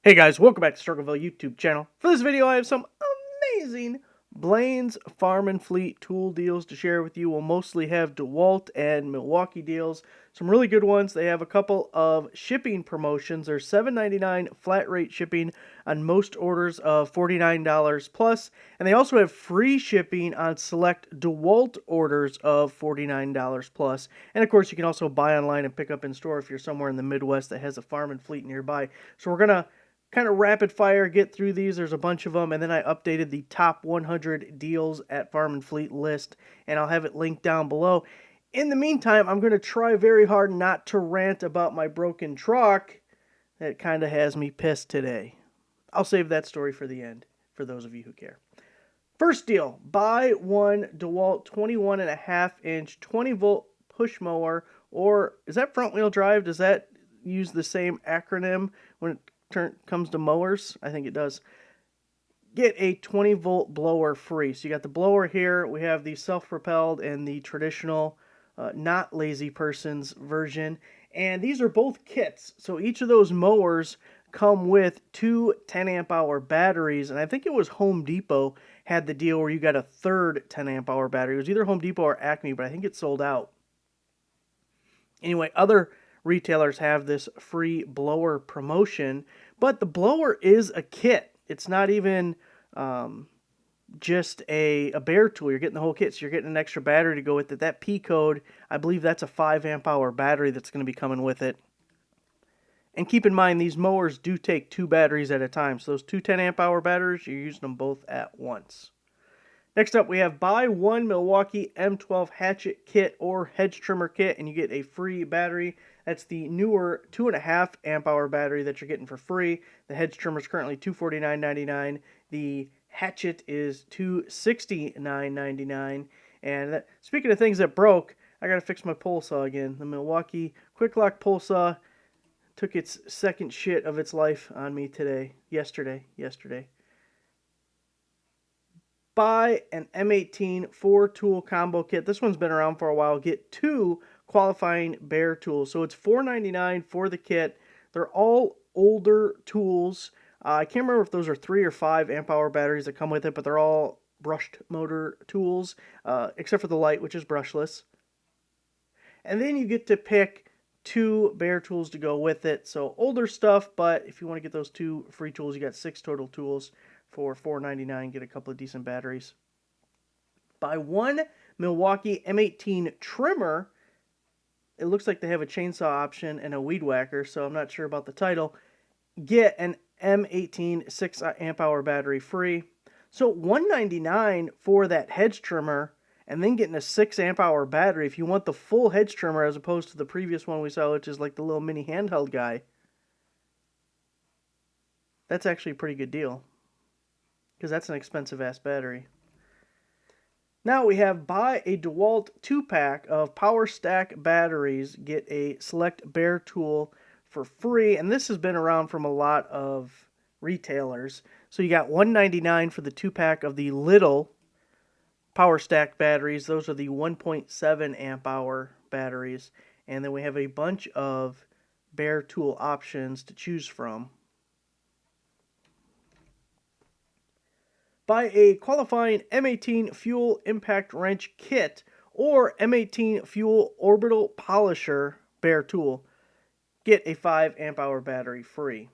Hey guys, welcome back to Struggleville YouTube channel. For this video, I have some amazing Blaine's Farm and Fleet tool deals to share with you. We'll mostly have DeWALT and Milwaukee deals. Some really good ones. They have a couple of shipping promotions. There's $7.99 flat rate shipping on most orders of $49 plus. And they also have free shipping on select DeWALT orders of $49 plus. And of course, you can also buy online and pick up in store if you're somewhere in the Midwest that has a farm and fleet nearby. So we're going to kind of rapid fire get through these. There's a bunch of them, and then I updated the top 100 deals at Farm and Fleet list, and I'll have it linked down below. In the meantime, I'm going to try very hard not to rant about my broken truck. That kind of has me pissed today. I'll save that story for the end, for those of you who care. First deal, buy one DeWALT 21.5-inch 20-volt push mower, or is that front wheel drive? Does that use the same acronym when it comes to mowers? I think it does. Get a 20-volt blower free. So you got the blower here. We have the self-propelled and the traditional, not lazy person's version. And these are both kits. So each of those mowers come with two 10 amp hour batteries. And I think it was Home Depot had the deal where you got a third 10 amp hour battery. It was either Home Depot or Acme, but I think it sold out. Anyway, other retailers have this free blower promotion, but the blower is a kit. It's not even just a bare tool. You're getting the whole kit, so you're getting an extra battery to go with it. That P code, I believe that's a 5 amp hour battery that's going to be coming with it. And keep in mind, these mowers do take two batteries at a time. So those two 10 amp hour batteries, you're using them both at once. Next up, we have buy one Milwaukee M12 hatchet kit or hedge trimmer kit, and you get a free battery. That's the newer 2.5 amp hour battery that you're getting for free. The hedge trimmer is currently $249.99. The hatchet is $269.99. And speaking of things that broke, I got to fix my pole saw again. The Milwaukee Quick Lock pole saw took its second shit of its life on me yesterday. Buy an M18 4-tool combo kit. This one's been around for a while. Get two qualifying bare tools. So it's $4.99 for the kit. They're all older tools. I can't remember if those are 3 or 5 amp hour batteries that come with it, but they're all brushed motor tools, except for the light, which is brushless. And then you get to pick two bare tools to go with it. So older stuff, but if you want to get those two free tools, you got 6 total tools for $4.99. Get a couple of decent batteries. Buy one Milwaukee M18 trimmer. It looks like they have a chainsaw option and a weed whacker, so I'm not sure about the title. Get an M18 6 amp hour battery free. So $199 for that hedge trimmer, and then getting a 6 amp hour battery if you want the full hedge trimmer as opposed to the previous one we saw, which is like the little mini handheld guy. That's actually a pretty good deal, because that's an expensive ass battery. Now we have buy a DeWALT 2-pack of power stack batteries, get a select bare tool for free, and this has been around from a lot of retailers. So you got $199 for the 2-pack of the little power stack batteries. Those are the 1.7 amp hour batteries, and then we have a bunch of bare tool options to choose from. Buy a qualifying M18 fuel impact wrench kit or M18 fuel orbital polisher bare tool. Get a 5 amp hour battery free.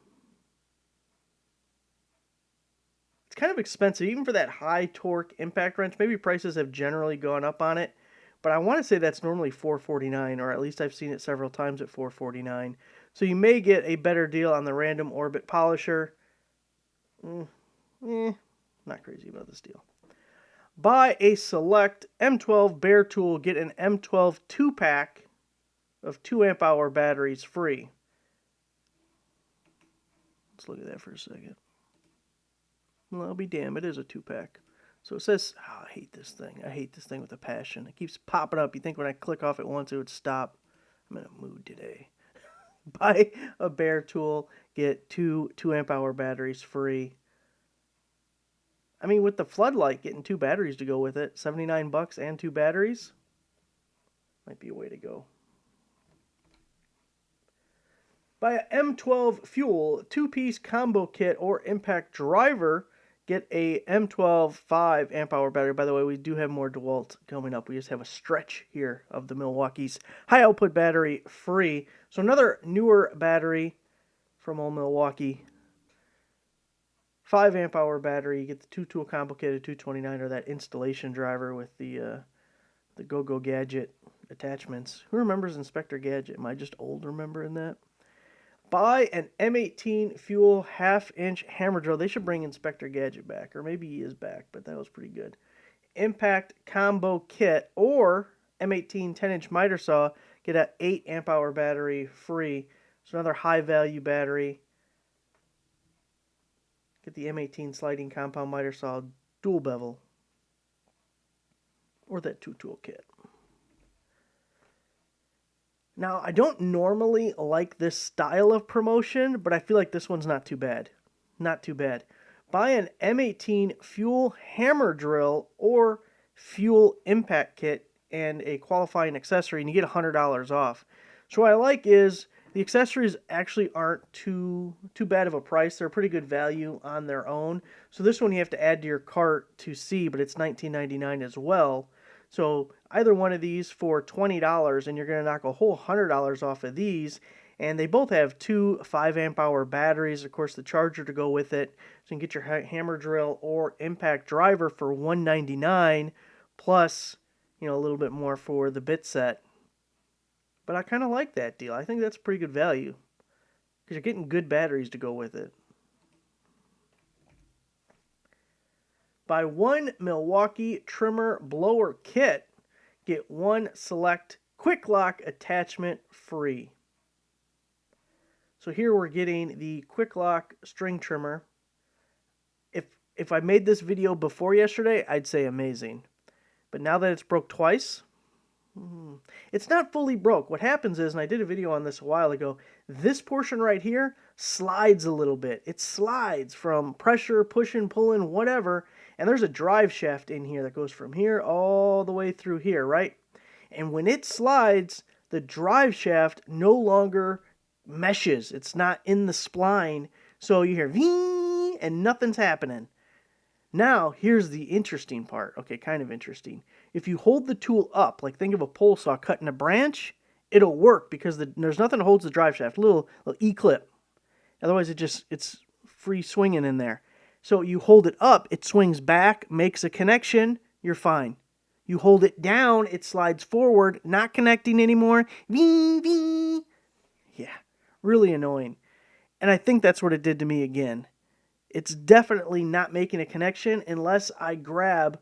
It's kind of expensive, even for that high torque impact wrench. Maybe prices have generally gone up on it, but I want to say that's normally $449, or at least I've seen it several times at $449. So you may get a better deal on the random orbit polisher. Not crazy about this deal. Buy a select M12 bare tool, get an M12 2-pack of 2 amp hour batteries free. Let's look at that for a second. Well, I'll be damned, it is a 2-pack. So it says, oh, I hate this thing. I hate this thing with a passion. It keeps popping up. You think when I click off it once it would stop. I'm in a mood today. Buy a bare tool, get two 2 amp hour batteries free. I mean, with the floodlight, getting 2 batteries to go with it, $79 and 2 batteries, might be a way to go. Buy a M12 fuel 2-piece combo kit or impact driver. Get a M12 5 amp hour battery. By the way, we do have more DeWALT coming up. We just have a stretch here of the Milwaukee's high output battery free. So another newer battery from old Milwaukee. 5 amp hour battery. You get the 2-tool combo kit at $229 or that installation driver with the Go-Go Gadget attachments. Who remembers Inspector Gadget? Am I just old remembering that? Buy an M18 fuel 1/2-inch hammer drill. They should bring Inspector Gadget back, or maybe he is back, but that was pretty good. Impact combo kit or M18 10-inch miter saw. Get an 8 amp hour battery free. So another high value battery. Get the M18 sliding compound miter saw dual bevel or that 2-tool kit. Now, I don't normally like this style of promotion, but I feel like this one's not too bad. Not too bad. Buy an M18 fuel hammer drill or fuel impact kit and a qualifying accessory, and you get $100 off. So what I like is the accessories actually aren't too bad of a price. They're a pretty good value on their own. So this one you have to add to your cart to see, but it's $19.99 as well. So either one of these for $20, and you're going to knock a whole $100 off of these. And they both have 2 5 amp hour batteries, of course the charger to go with it. So you can get your hammer drill or impact driver for $199 plus, a little bit more for the bit set. But I kind of like that deal. I think that's pretty good value because you're getting good batteries to go with it. Buy 1 Milwaukee trimmer blower kit, get 1 select quick lock attachment free. So here we're getting the quick lock string trimmer. If I made this video before yesterday, I'd say amazing. But now that it's broke twice, it's not fully broke. What happens is, and I did a video on this a while ago, this portion right here slides a little bit. It slides from pressure, pushing, pulling, whatever. And there's a drive shaft in here that goes from here all the way through here, right? And when it slides, the drive shaft no longer meshes. It's not in the spline. So you hear vee and nothing's happening. Now, here's the interesting part. Okay, kind of interesting. If you hold the tool up, like think of a pole saw cutting a branch, it'll work because there's nothing that holds the drive shaft. Little E-clip. Otherwise, it's free swinging in there. So you hold it up, it swings back, makes a connection, you're fine. You hold it down, it slides forward, not connecting anymore. Vee, vee. Yeah, really annoying. And I think that's what it did to me again. It's definitely not making a connection unless I grab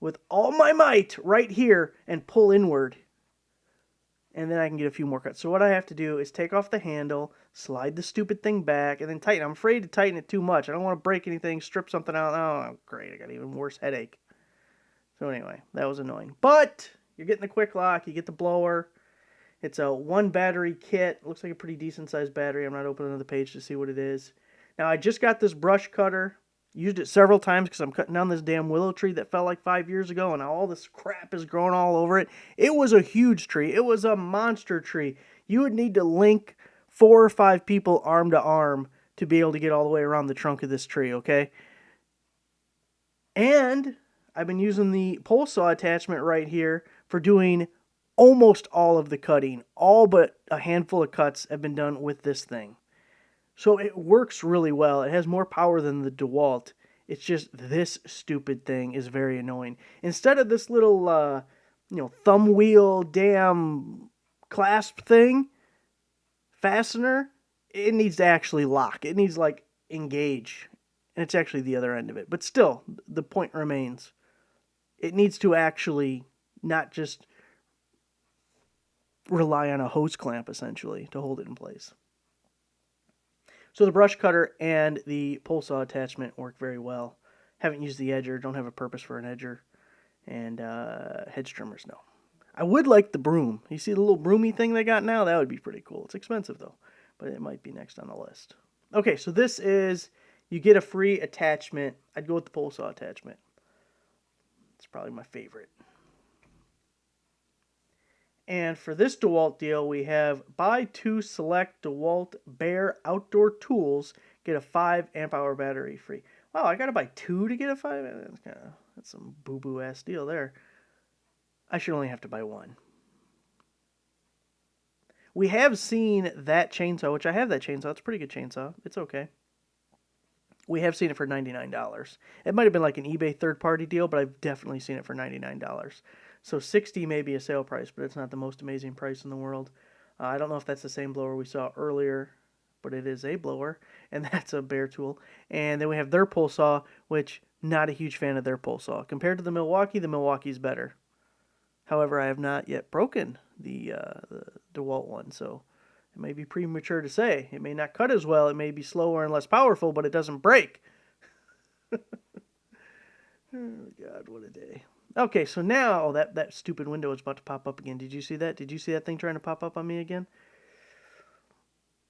with all my might right here and pull inward. And then I can get a few more cuts. So what I have to do is take off the handle, slide the stupid thing back, and then tighten. I'm afraid to tighten it too much. I don't want to break anything, strip something out. Oh, great. I got an even worse headache. So anyway, that was annoying. But you're getting the quick lock. You get the blower. It's a 1 battery kit. Looks like a pretty decent sized battery. I'm not opening the page to see what it is. Now, I just got this brush cutter. Used it several times because I'm cutting down this damn willow tree that fell like 5 years ago, and now all this crap is growing all over it. It was a huge tree. It was a monster tree. You would need to link 4 or 5 people arm to arm to be able to get all the way around the trunk of this tree, okay? And I've been using the pole saw attachment right here for doing almost all of the cutting. All but a handful of cuts have been done with this thing. So it works really well. It has more power than the DeWALT. It's just this stupid thing is very annoying. Instead of this little, thumb wheel damn clasp thing, fastener, it needs to actually lock. It needs, engage. And it's actually the other end of it. But still, the point remains. It needs to actually not just rely on a hose clamp, essentially, to hold it in place. So the brush cutter and the pole saw attachment work very well. Haven't used the edger, don't have a purpose for an edger. And hedge trimmers, no. I would like the broom. You see the little broomy thing they got now? That would be pretty cool. It's expensive though, but it might be next on the list. Okay, so this is, you get a free attachment. I'd go with the pole saw attachment. It's probably my favorite. And for this DeWALT deal, we have buy 2 select DeWALT Bear outdoor tools, get a 5 amp hour battery free. Wow, I gotta buy 2 to get a 5? That's some boo-boo ass deal there. I should only have to buy 1. We have seen that chainsaw, which I have that chainsaw. It's a pretty good chainsaw. It's okay. We have seen it for $99. It might have been like an eBay third-party deal, but I've definitely seen it for $99. So $60 may be a sale price, but it's not the most amazing price in the world. I don't know if that's the same blower we saw earlier, but it is a blower, and that's a Bear tool. And then we have their pole saw, which not a huge fan of their pole saw. Compared to the Milwaukee's better. However, I have not yet broken the DeWALT one, so it may be premature to say. It may not cut as well. It may be slower and less powerful, but it doesn't break. Oh, God, what a day. Okay, so now that stupid window is about to pop up again. Did you see that? Did you see that thing trying to pop up on me again?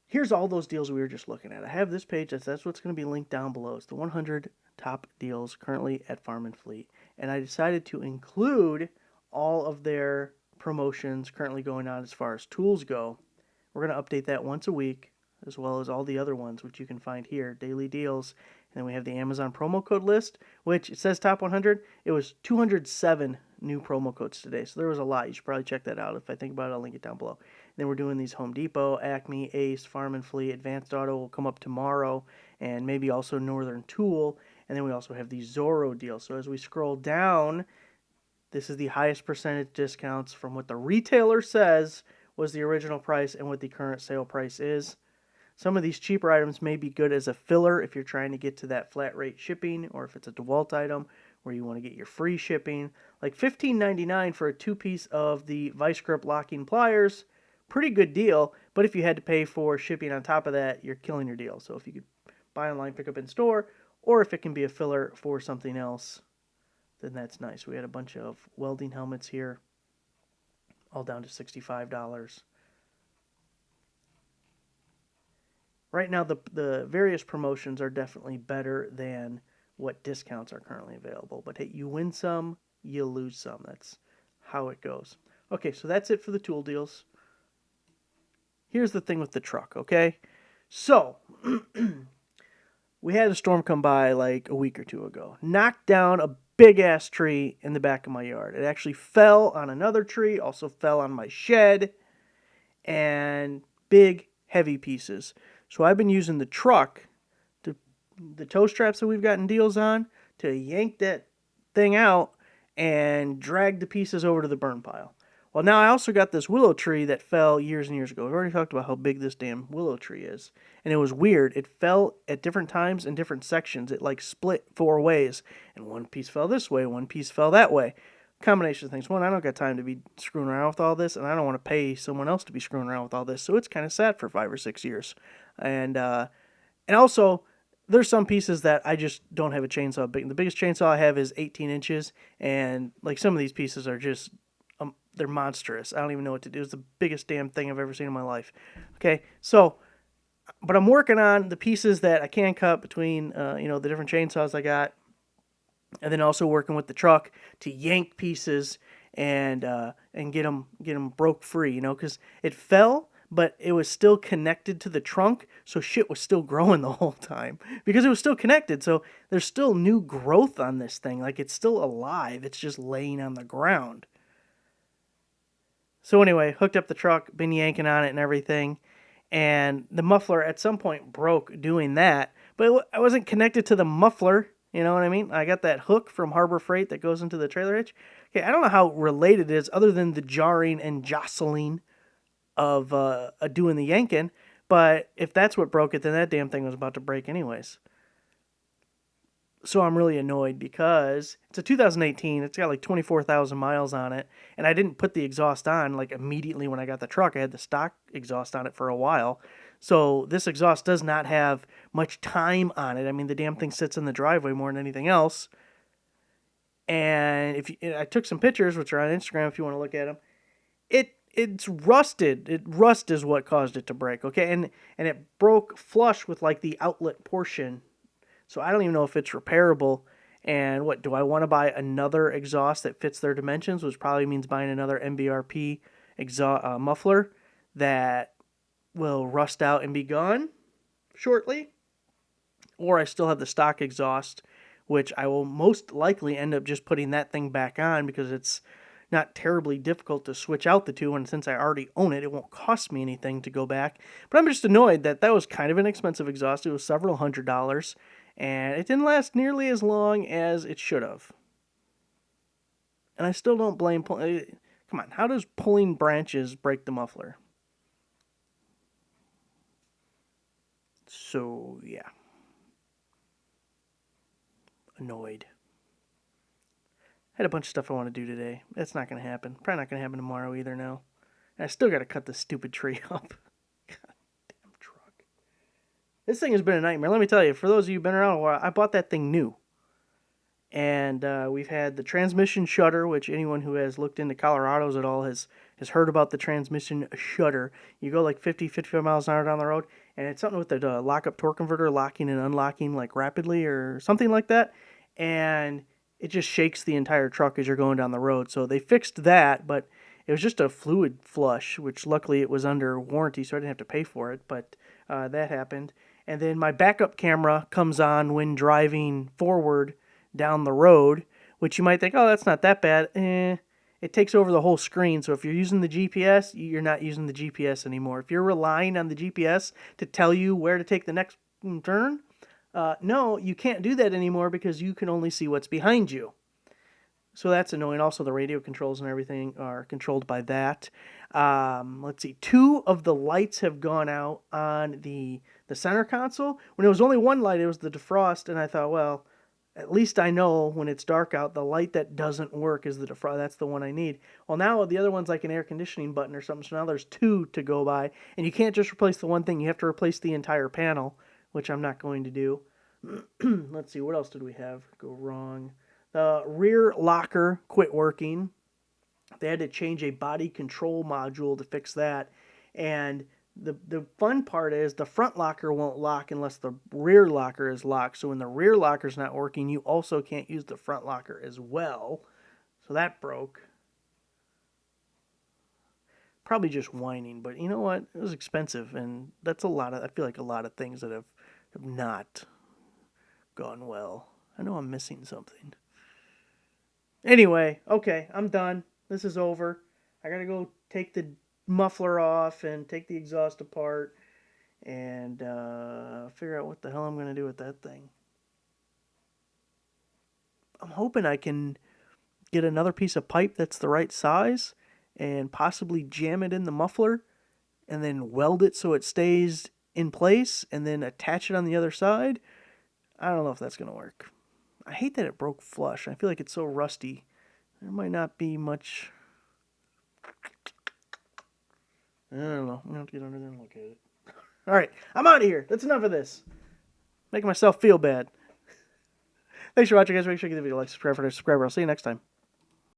Here's all those deals we were just looking at. I have this page. That's what's going to be linked down below. It's the 100 top deals currently at Farm and Fleet. And I decided to include all of their promotions currently going on as far as tools go. We're going to update that once a week, as well as all the other ones, which you can find here, daily deals. And then we have the Amazon promo code list, which it says top 100. It was 207 new promo codes today, so there was a lot. You should probably check that out. If I think about it, I'll link it down below. And then we're doing these Home Depot, Acme, Ace, Farm and Fleet, Advanced Auto will come up tomorrow, and maybe also Northern Tool. And then we also have the Zorro deal. So as we scroll down, this is the highest percentage discounts from what the retailer says was the original price and what the current sale price is. Some of these cheaper items may be good as a filler if you're trying to get to that flat rate shipping, or if it's a DeWALT item where you want to get your free shipping. Like $15.99 for a 2-piece of the Vice Grip locking pliers, pretty good deal, but if you had to pay for shipping on top of that, you're killing your deal. So if you could buy online, pick up in store, or if it can be a filler for something else, then that's nice. We had a bunch of welding helmets here, all down to $65. Right now, the various promotions are definitely better than what discounts are currently available. But hey, you win some, you lose some. That's how it goes. Okay, so that's it for the tool deals. Here's the thing with the truck, okay? So, we had a storm come by like a week or two ago. Knocked down a big-ass tree in the back of my yard. It actually fell on another tree, also fell on my shed, and big, heavy pieces. So I've been using the truck, the tow straps that we've gotten deals on, to yank that thing out and drag the pieces over to the burn pile. Well, now I also got this willow tree that fell years and years ago. We've already talked about how big this damn willow tree is. And it was weird. It fell at different times in different sections. It like split 4 ways. And one piece fell this way, one piece fell that way. Combination of things. One, I don't got time to be screwing around with all this, and I don't want to pay someone else to be screwing around with all this. So it's kind of sad for 5 or 6 years. And also, there's some pieces that I just don't have a chainsaw big. The biggest chainsaw I have is 18 inches, and like some of these pieces are just they're monstrous. I don't even know what to do. It's the biggest damn thing I've ever seen in my life. Okay, so, but I'm working on the pieces that I can cut between, the different chainsaws I got, and then also working with the truck to yank pieces and get them broke free. Because it fell, but it was still connected to the trunk, so shit was still growing the whole time because it was still connected. So there's still new growth on this thing. Like, it's still alive. It's just laying on the ground. So anyway, hooked up the truck, been yanking on it and everything, and the muffler at some point broke doing that, but I wasn't connected to the muffler, you know what I mean? I got that hook from Harbor Freight that goes into the trailer hitch. Okay, I don't know how related it is other than the jarring and jostling of doing the yanking, but if that's what broke it, then that damn thing was about to break anyways. So I'm really annoyed because it's a 2018. It's got like 24,000 miles on it. And I didn't put the exhaust on like immediately when I got the truck. I had the stock exhaust on it for a while. So this exhaust does not have much time on it. I mean, the damn thing sits in the driveway more than anything else. And I took some pictures, which are on Instagram if you want to look at them. It's rusted. Rust is what caused it to break, okay? And it broke flush with like the outlet portion. So I don't even know if it's repairable. And do I want to buy another exhaust that fits their dimensions, which probably means buying another MBRP muffler that will rust out and be gone shortly, or I still have the stock exhaust, which I will most likely end up just putting that thing back on because it's not terribly difficult to switch out the two, and since I already own it, it won't cost me anything to go back. But I'm just annoyed that that was kind of an expensive exhaust. It was several $100s, and it didn't last nearly as long as it should have. And I still don't blame... Come on, how does pulling branches break the muffler? So, yeah. Annoyed. Had a bunch of stuff I want to do today. That's not going to happen. Probably not going to happen tomorrow either now. And I still got to cut this stupid tree up. God damn truck. This thing has been a nightmare. Let me tell you, for those of you who've been around a while, I bought that thing new. And we've had the transmission shutter, which anyone who has looked into Colorado's at all has heard about the transmission shutter. You go like 50, 55 miles an hour down the road, and it's something with the lock-up torque converter locking and unlocking like rapidly or something like that. And it just shakes the entire truck as you're going down the road. So they fixed that, but it was just a fluid flush, which luckily it was under warranty, so I didn't have to pay for it. But that happened. And then my backup camera comes on when driving forward down the road, which you might think, oh, that's not that bad. It takes over the whole screen. So if you're using the GPS, you're not using the GPS anymore. If you're relying on the GPS to tell you where to take the next turn, no, you can't do that anymore because you can only see what's behind you. So that's annoying. Also, the radio controls and everything are controlled by that. Let's see. 2 of the lights have gone out on the center console. When it was only one light, it was the defrost, and I thought, well, at least I know when it's dark out, the light that doesn't work is the defrost. That's the one I need. Well, now the other one's like an air conditioning button or something, so now there's 2 to go by. And you can't just replace the one thing. You have to replace the entire panel, which I'm not going to do. Let's see, what else did we have go wrong? The rear locker quit working. They had to change a body control module to fix that. And the fun part is the front locker won't lock unless the rear locker is locked. So when the rear locker's not working, you also can't use the front locker as well. So that broke. Probably just whining, but you know what? It was expensive, and that's a lot of, I feel like a lot of things that have not gone well. I know I'm missing something. Anyway, okay, I'm done. This is over. I gotta go take the muffler off and take the exhaust apart and figure out what the hell I'm gonna do with that thing. I'm hoping I can get another piece of pipe that's the right size and possibly jam it in the muffler and then weld it so it stays in place and then attach it on the other side. I don't know if that's going to work. I hate that it broke flush. I feel like it's so rusty. There might not be much... I don't know. I'm going to have to get under there and look at it. Alright, I'm out of here. That's enough of this. Making myself feel bad. Thanks for watching, guys. Make sure you give the video a like, subscribe for the subscriber. I'll see you next time.